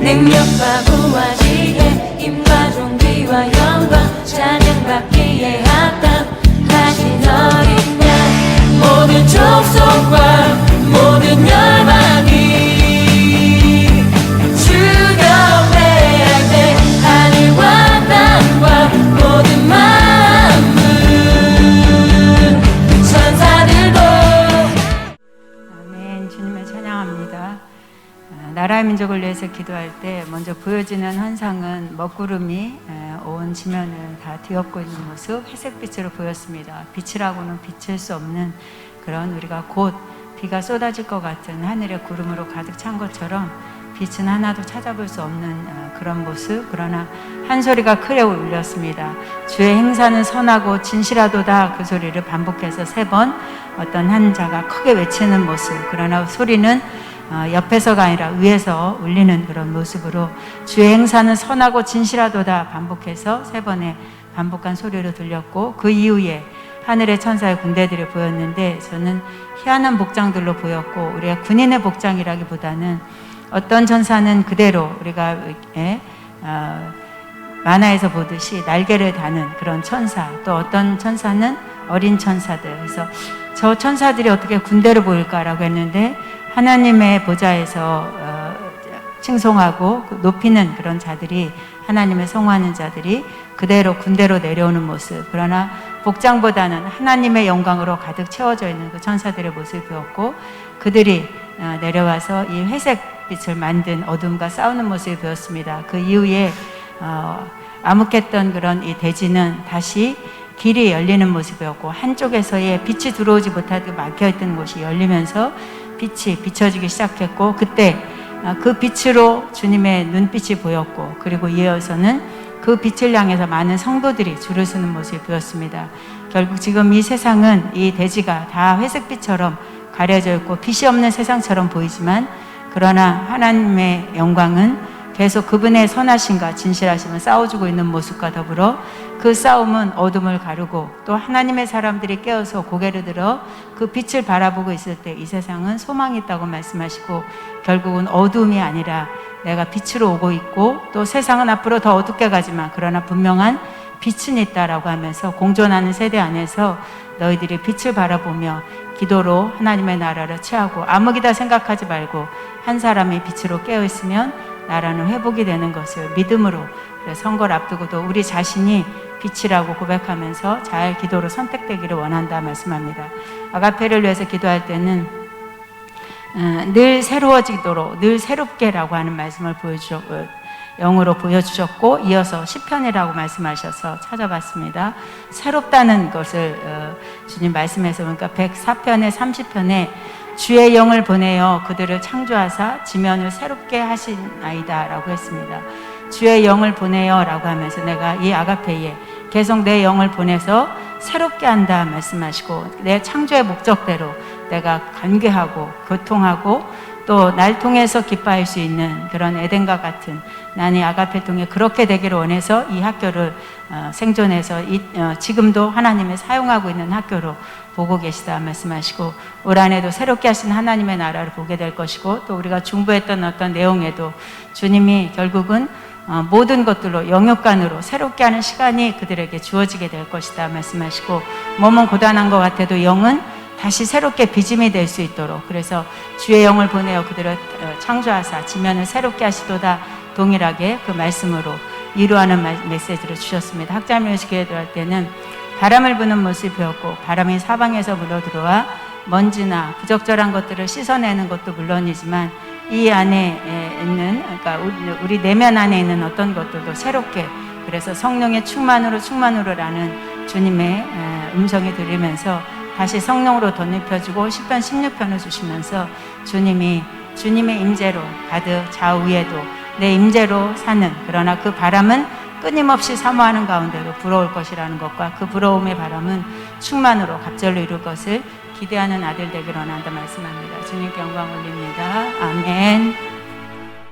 능력과 부활이에 힘과 존귀와 영광 찬양받기에 합당하신 어린 양 모든 족속과 모든 열방이 주여 회할 때 하늘과 땅과 모든 만물 천사들도 아멘. 주님을 찬양합니다. 나라의 민족을 위해서 기도할 때 먼저 보여지는 환상은 먹구름이 온 지면을 다 뒤엎고 있는 모습, 회색빛으로 보였습니다. 빛이라고는 비칠 수 없는 그런 우리가 곧 비가 쏟아질 것 같은 하늘의 구름으로 가득 찬 것처럼 빛은 하나도 찾아볼 수 없는 그런 모습. 그러나 한 소리가 크게 울렸습니다. 주의 행사는 선하고 진실하도다. 그 소리를 반복해서 3번 어떤 한 자가 크게 외치는 모습. 그러나 소리는 옆에서가 아니라 위에서 울리는 그런 모습으로 주의 행사는 선하고 진실하도다 반복해서 3번의 반복한 소리로 들렸고, 그 이후에 하늘의 천사의 군대들이 보였는데 저는 희한한 복장들로 보였고, 우리가 군인의 복장이라기보다는 어떤 천사는 그대로 우리가 만화에서 보듯이 날개를 다는 그런 천사, 또 어떤 천사는 어린 천사들. 그래서 저 천사들이 어떻게 군대로 보일까라고 했는데 하나님의 보좌에서 칭송하고 높이는 그런 자들이, 하나님의 성호하는 자들이 그대로 군대로 내려오는 모습. 그러나 복장보다는 하나님의 영광으로 가득 채워져 있는 그 천사들의 모습을 보였고, 그들이 내려와서 이 회색빛을 만든 어둠과 싸우는 모습을 보였습니다. 그 이후에 암흑했던 그런 이 대지는 다시 길이 열리는 모습이었고, 한쪽에서의 빛이 들어오지 못하게 막혀있던 곳이 열리면서 빛이 비춰지기 시작했고, 그때 그 빛으로 주님의 눈빛이 보였고, 그리고 이어서는 그 빛을 향해서 많은 성도들이 줄을 서는 모습이 보였습니다. 결국 지금 이 세상은 이 대지가 다 회색빛처럼 가려져 있고 빛이 없는 세상처럼 보이지만, 그러나 하나님의 영광은 계속 그분의 선하심과 진실하심을 싸워주고 있는 모습과 더불어 그 싸움은 어둠을 가르고, 또 하나님의 사람들이 깨어서 고개를 들어 그 빛을 바라보고 있을 때 이 세상은 소망이 있다고 말씀하시고, 결국은 어둠이 아니라 내가 빛으로 오고 있고, 또 세상은 앞으로 더 어둡게 가지만 그러나 분명한 빛은 있다라고 하면서 공존하는 세대 안에서 너희들이 빛을 바라보며 기도로 하나님의 나라를 취하고 암흑이다 생각하지 말고 한 사람이 빛으로 깨어있으면 나라는 회복이 되는 것을 믿음으로, 선거를 앞두고도 우리 자신이 빛이라고 고백하면서 잘 기도로 선택되기를 원한다 말씀합니다. 아가페를 위해서 기도할 때는 늘 새로워지도록, 늘 새롭게라고 하는 말씀을 영으로 보여주셨고, 이어서 시편이라고 말씀하셔서 찾아봤습니다. 새롭다는 것을 주님 말씀해서, 그러니까 104편에 30편에 주의 영을 보내어 그들을 창조하사 지면을 새롭게 하시나이다 라고 했습니다. 주의 영을 보내어 라고 하면서 내가 이 아가페에 계속 내 영을 보내서 새롭게 한다 말씀하시고, 내 창조의 목적대로 내가 관계하고 교통하고 또 날 통해서 기뻐할 수 있는 그런 에덴과 같은, 나는 이 아가페 통해 그렇게 되기를 원해서 이 학교를 생존해서 지금도 하나님이 사용하고 있는 학교로 보고 계시다 말씀하시고, 올 한해도 새롭게 하신 하나님의 나라를 보게 될 것이고, 또 우리가 중보했던 어떤 내용에도 주님이 결국은 모든 것들로 영육간으로 새롭게 하는 시간이 그들에게 주어지게 될 것이다 말씀하시고, 몸은 고단한 것 같아도 영은 다시 새롭게 빚음이 될 수 있도록, 그래서 주의 영을 보내어 그들을 창조하사 지면을 새롭게 하시도다 동일하게 그 말씀으로 이루하는 메시지를 주셨습니다. 학자묘시 기도할 때는 바람을 부는 모습이 보였고, 바람이 사방에서 물러들어와 먼지나 부적절한 것들을 씻어내는 것도 물론이지만 이 안에 있는, 그러니까 우리 내면 안에 있는 어떤 것들도 새롭게, 그래서 성령의 충만으로라는 주님의 음성이 들리면서 다시 성령으로 덧입혀주고, 시편 16편을 주시면서 주님의 임재로 가득 좌우에도 내 임재로 사는, 그러나 그 바람은 끊임없이 사모하는 가운데로 불어올 것이라는 것과 그 불어옴의 바람은 충만으로 갑절로 이룰 것을 기대하는 아들 되기를 원한다 말씀합니다. 주님께 영광 올립니다. 아멘.